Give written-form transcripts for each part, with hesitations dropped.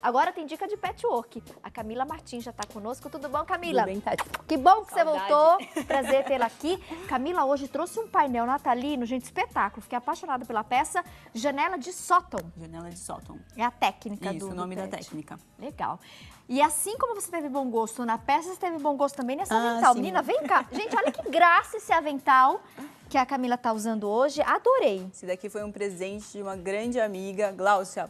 Agora tem dica de patchwork. A Camila Martins já tá conosco. Tudo bom, Camila? Tudo bem, Tati? Que bom que Saudade. você voltou. Prazer tê-la aqui. Camila hoje trouxe um painel natalino, gente, espetáculo. Fiquei apaixonada pela peça Janela de Sótão. Janela de sótão. É a técnica Isso, do o nome da patch. técnica. Legal. E assim como você teve bom gosto na peça, você teve bom gosto também nessa avental. sim. Menina, vem cá. Gente, olha que graça esse avental que a Camila tá usando hoje. Adorei. Esse daqui foi um presente de uma grande amiga, Gláucia.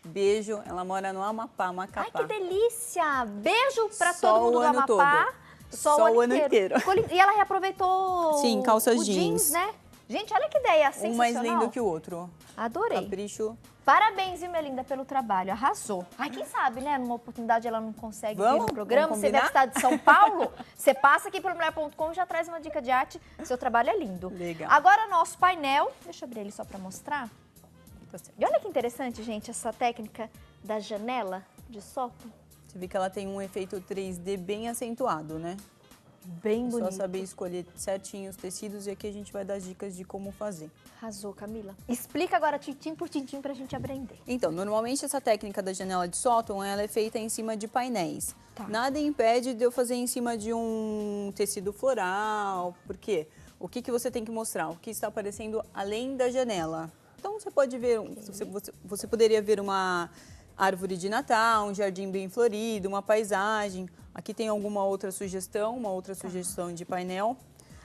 Beijo, ela mora no Amapá, Macapá. Ai, que delícia! Beijo pra Só todo mundo o do ano Amapá. todo. Só o ano inteiro. Ficou lindo. E ela reaproveitou Sim, calças o jeans, jeans. né? Gente, olha que ideia sensacional. Um mais lindo que o outro. Adorei. Capricho. Parabéns, viu, minha linda, pelo trabalho. Arrasou. Ai, quem sabe, né? Numa oportunidade ela não consegue vir Vamos? no programa. Vamos Você deve combinar? estar de São Paulo. Você passa aqui pelo mulher.com e já traz uma dica de arte. Seu trabalho é lindo. Legal. Agora, nosso painel. Deixa eu abrir ele só pra mostrar. Tá certo. E olha que interessante, gente, essa técnica da janela de sótão. Você vê que ela tem um efeito 3D bem acentuado, né? Bem É bonito. só saber escolher certinho os tecidos e aqui a gente vai dar dicas de como fazer. Arrasou, Camila. Explica agora tintim por tintim pra gente aprender. Então, normalmente essa técnica da janela de sótão, ela é feita em cima de painéis. Tá. Nada impede de eu fazer em cima de um tecido floral, porque o que você tem que mostrar? O que está aparecendo além da janela. Então, você pode ver, você poderia ver uma árvore de Natal, um jardim bem florido, uma paisagem. Aqui tem alguma outra sugestão, de painel.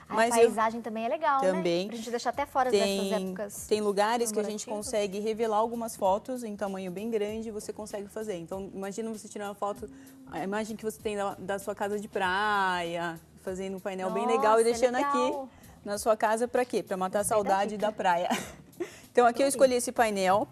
A Mas paisagem também é legal, também né? Pra gente deixar até fora dessas épocas. tem lugares que a gente comemorativas. consegue revelar algumas fotos em tamanho bem grande, você consegue fazer. Então, imagina você tirar uma foto, a imagem que você tem da sua casa de praia, fazendo um painel bem legal e Nossa, deixando legal. aqui na sua casa para quê? Para matar a Gostei da saudade dica. da praia. Então, aqui eu escolhi esse painel,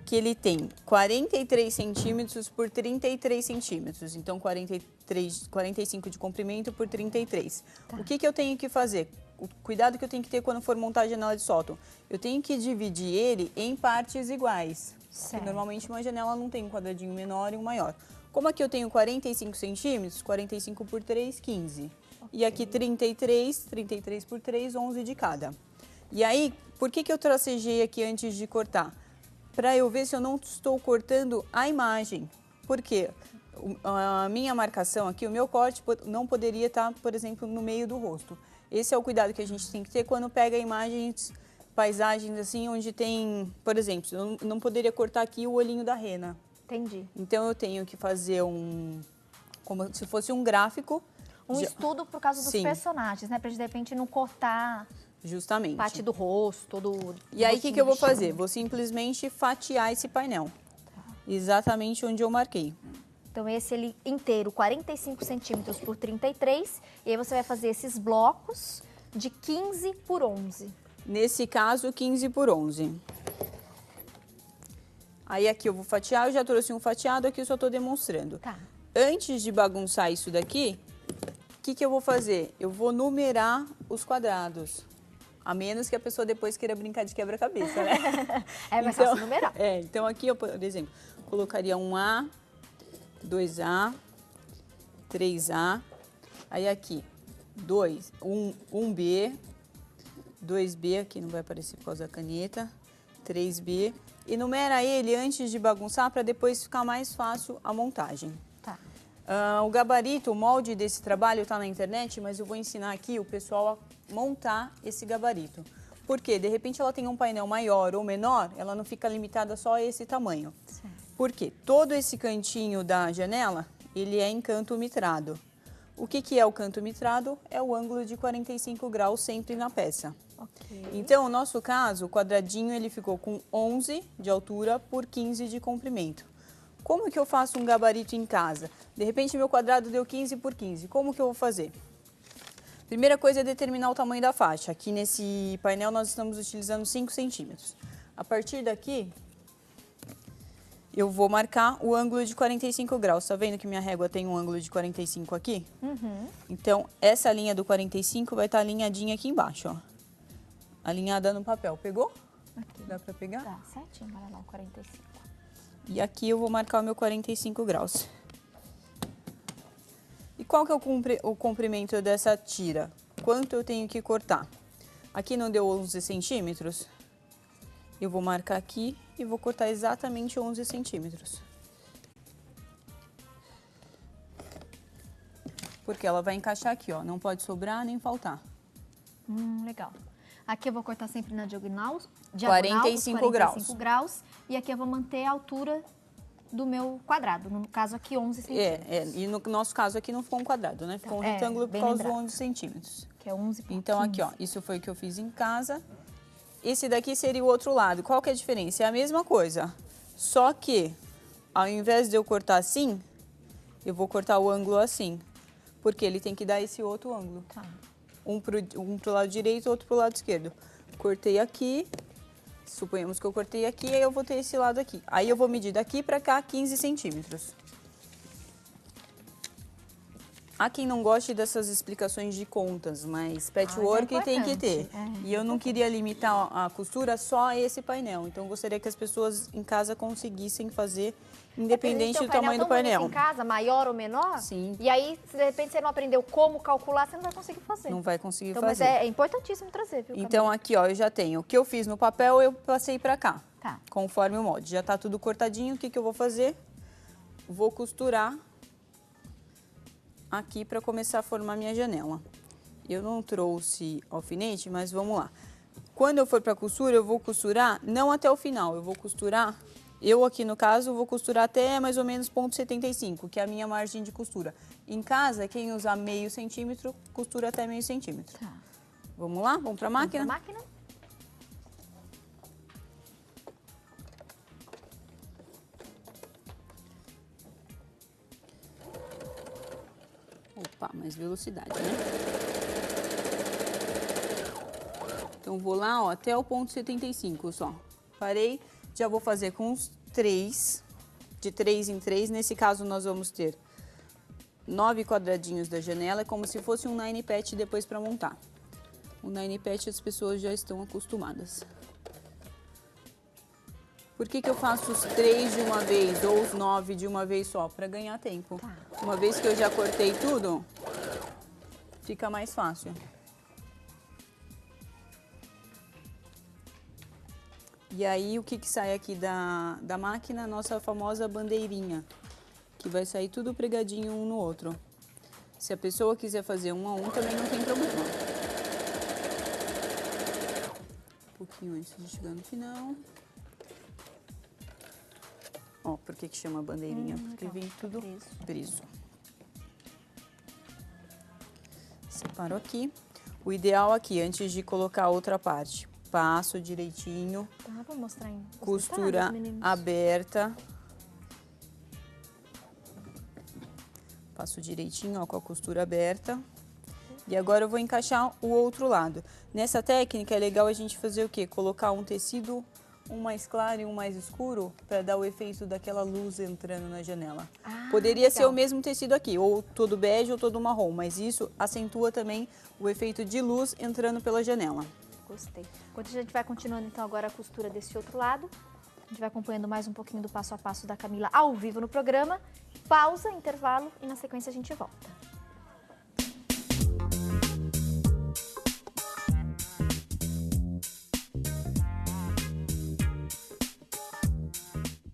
que ele tem 43 centímetros por 33 centímetros. Então, 45 de comprimento por 33. Tá. O que eu tenho que fazer? O cuidado que eu tenho que ter quando for montar a janela de sótão. Eu tenho que dividir ele em partes iguais. Certo. Porque normalmente uma janela não tem um quadradinho menor e um maior. Como aqui eu tenho 45 centímetros, 45 por 3, 15. E aqui 33 por 3, 11 de cada. E aí, por que eu tracejei aqui antes de cortar? Para eu ver se eu não estou cortando a imagem. Por quê? A minha marcação aqui, o meu corte não poderia estar, por exemplo, no meio do rosto. Esse é o cuidado que a gente tem que ter quando pega imagens, paisagens assim, onde tem, por exemplo, eu não poderia cortar aqui o olhinho da rena. Entendi. Então eu tenho que fazer como se fosse um gráfico. Um estudo por causa dos Sim. personagens, né? Pra gente, de repente, não cortar Justamente. parte do rosto, todo... E aí, o que eu vou vestido. fazer? Vou simplesmente fatiar esse painel. Exatamente onde eu marquei. Então, esse ele inteiro, 45 centímetros por 33. E aí, você vai fazer esses blocos de 15 por 11. Nesse caso, 15 por 11. Aí, aqui eu vou fatiar. Eu já trouxe um fatiado, aqui eu só estou demonstrando. Tá. Antes de bagunçar isso daqui, o que eu vou fazer? Eu vou numerar os quadrados. A menos que a pessoa depois queira brincar de quebra-cabeça, né? É mais fácil numerar. Então aqui eu, por exemplo, colocaria 1A, 2A, 3A, aí aqui 1B, 2B, aqui não vai aparecer por causa da caneta, 3B, e numera ele antes de bagunçar para depois ficar mais fácil a montagem. Tá. O gabarito, o molde desse trabalho está na internet, mas eu vou ensinar aqui o pessoal a montar esse gabarito. Porque, de repente, ela tem um painel maior ou menor, ela não fica limitada só a esse tamanho. Certo. Porque todo esse cantinho da janela, ele é em canto mitrado. O que é o canto mitrado? É o ângulo de 45 graus sempre na peça. Ok. Então, no nosso caso, o quadradinho ele ficou com 11 de altura por 15 de comprimento. Como que eu faço um gabarito em casa? De repente, meu quadrado deu 15 por 15. Como que eu vou fazer? Primeira coisa é determinar o tamanho da faixa. Aqui nesse painel nós estamos utilizando 5 centímetros. A partir daqui, eu vou marcar o ângulo de 45 graus. Tá vendo que minha régua tem um ângulo de 45 aqui? Uhum. Então, essa linha do 45 vai estar alinhadinha aqui embaixo, ó. Alinhada no papel. Pegou? Aqui. Dá pra pegar? Tá, certinho, olha lá, o 45. E aqui eu vou marcar o meu 45 graus. E qual que é o comprimento dessa tira? Quanto eu tenho que cortar? Aqui não deu 11 centímetros? Eu vou marcar aqui e vou cortar exatamente 11 centímetros. porque ela vai encaixar aqui, ó. Não pode sobrar nem faltar. Legal. Aqui eu vou cortar sempre na diagonal, 45 graus. E aqui eu vou manter a altura do meu quadrado, no caso aqui 11 centímetros. E no nosso caso aqui não ficou um quadrado, né? Ficou um retângulo por causa dos 11 centímetros. Que é 11 por Então 15. aqui, ó, isso foi o que eu fiz em casa. Esse daqui seria o outro lado. Qual que é a diferença? É a mesma coisa, só que ao invés de eu cortar assim, eu vou cortar o ângulo assim, porque ele tem que dar esse outro ângulo. Tá. Um pro lado direito, outro pro lado esquerdo. Cortei aqui, suponhamos que eu cortei aqui, aí eu vou ter esse lado aqui. Aí eu vou medir daqui pra cá 15 centímetros. Há quem não goste dessas explicações de contas, mas patchwork tem que ter. E eu não queria limitar a costura só a esse painel. Então, eu gostaria que as pessoas em casa conseguissem fazer, independente do tamanho do painel. Em casa, maior ou menor? Sim. E aí, se de repente você não aprendeu como calcular, você não vai conseguir fazer. Não vai conseguir então, fazer. Mas é importantíssimo trazer, viu, Então, Camila? aqui, ó, eu já tenho. O que eu fiz no papel, eu passei pra cá. Tá. Conforme o molde. Já tá tudo cortadinho. O que eu vou fazer? Vou costurar aqui para começar a formar minha janela. Eu não trouxe alfinete, mas vamos lá. Quando eu for para costura, eu vou costurar não até o final, eu vou costurar, eu aqui no caso, vou costurar até mais ou menos ponto 75, que é a minha margem de costura. Em casa, quem usar meio centímetro, costura até meio centímetro. Tá. Vamos lá? Vamos para a máquina? Vamos pra máquina? Opa, mais velocidade, né? Então, vou lá, ó, até o ponto 75 só. Parei, já vou fazer com os 3, de 3 em 3. Nesse caso, nós vamos ter 9 quadradinhos da janela, é como se fosse um nine patch depois para montar. O nine patch as pessoas já estão acostumadas. Por que eu faço os 3 de uma vez ou os 9 de uma vez só? Para ganhar tempo. Tá. Uma vez que eu já cortei tudo, fica mais fácil. E aí, o que sai aqui da máquina? A nossa famosa bandeirinha, que vai sair tudo pregadinho um no outro. Se a pessoa quiser fazer um a um, também não tem problema. Um pouquinho antes de chegar no final. Ó, por que chama bandeirinha? Porque legal. vem tudo preso. Separo aqui. O ideal aqui, antes de colocar a outra parte, passo direitinho. Tá, vou mostrar em Costura aberta. Passo direitinho, ó, com a costura aberta. E agora eu vou encaixar o outro lado. Nessa técnica é legal a gente fazer o quê? Colocar um tecido, um mais claro e um mais escuro, para dar o efeito daquela luz entrando na janela. Poderia ser o mesmo tecido aqui, ou todo bege ou todo marrom, mas isso acentua também o efeito de luz entrando pela janela. Gostei. Enquanto a gente vai continuando então agora a costura desse outro lado, a gente vai acompanhando mais um pouquinho do passo a passo da Camila ao vivo no programa. Pausa, intervalo e na sequência a gente volta.